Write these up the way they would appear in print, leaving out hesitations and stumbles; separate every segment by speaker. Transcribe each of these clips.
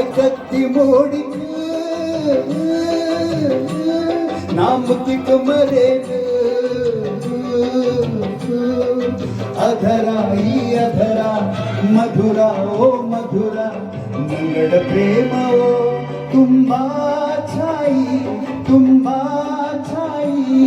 Speaker 1: ಚಾಯ್ ಕತ್ತಿ ಮೋಡಿಗೆ ನಾ ಮುತ್ತಿಕ ಮರೇನು ಅಧರ ಈ ಅಧರ ಮಧುರ ಓ ಮಧುರ ಮಂಗಳ ಪ್ರೇಮವೋ ತುಂಬಾ ಛಾಯಿ ತುಂಬಾ ಛಾಯಿ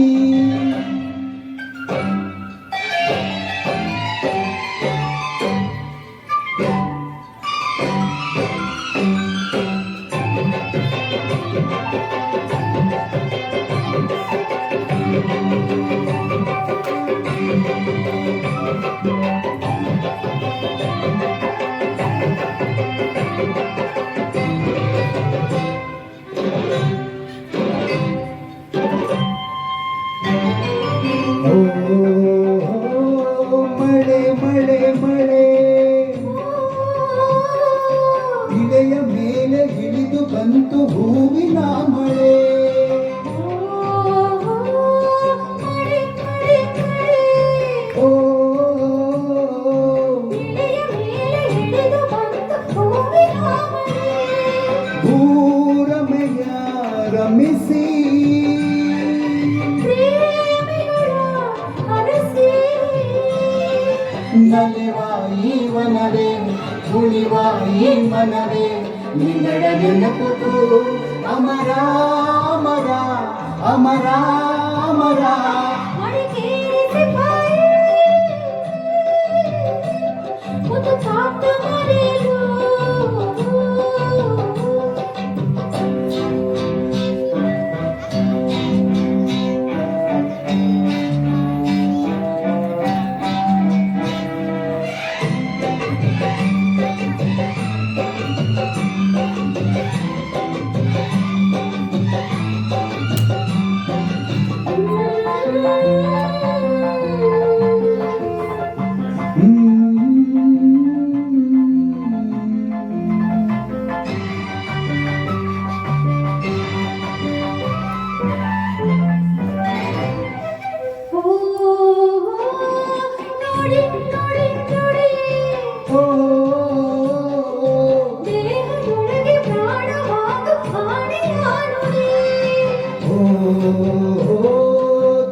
Speaker 1: ಮಳೆ ಮಳೆ ಮಳೆ ಇಳೆಯ ಮೇಲೆ ಇಳಿದು ಬಂತು ಹೂವಿನ ಮಳೆ ಓ ಭೂರಮೆಯ ರಮಿಸಿ ನಲಿವಾಯಿ ವನವೇ ಉಳಿವಾಯಿ ಮನವೇ ನಿನ್ನಡ ನೆನಪುತು ಅಮರ ಅಮರ ಅಮರ ಅಮರ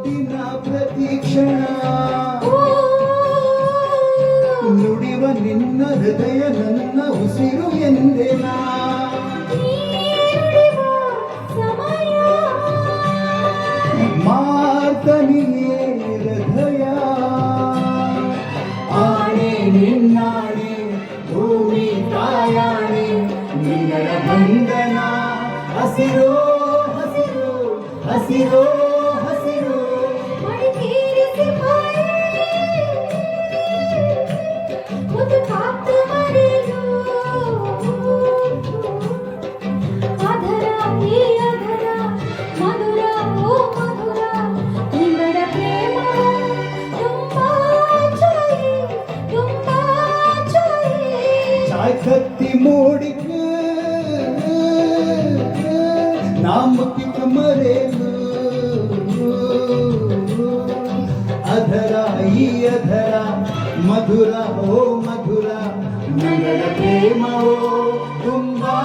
Speaker 1: ದಿನ ಪ್ರತೀಕ್ಷಣ ನುಡಿವ ನಿನ್ನ ಹೃದಯ ನನ್ನ ಉಸಿರು ಎಂದೆನಾ ಮಾರ್ತನಿಯೇ ಹೃದಯ ಆಣೆ ನಿನ್ನಾಣೆ ಭೂಮಿ ತಾಯಾಣೆ ನಿನ್ನರ ಬಂಧನ ಹಸಿರೋ ಹಸಿರು ಹಸಿರೋ ಹಸಿರು ಚಾಯ್ ಕತ್ತಿ ಮೋಡಿಗೆ ನಾ ಮುತ್ತಿಕ ಮರೇನು ಅಧರ ಈ ಅಧರ ಮಧುರ ಓ ಮಧುರ ಮಂಗಳ ಪ್ರೇಮವೋ ತುಂಬಾ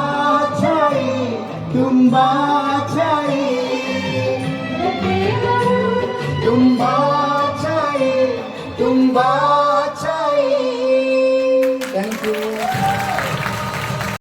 Speaker 1: ಛಾಯಿ ತುಂಬಾ ಛಾಯಿ ತುಂಬಾ ಛಾಯಿ ತುಂಬಾ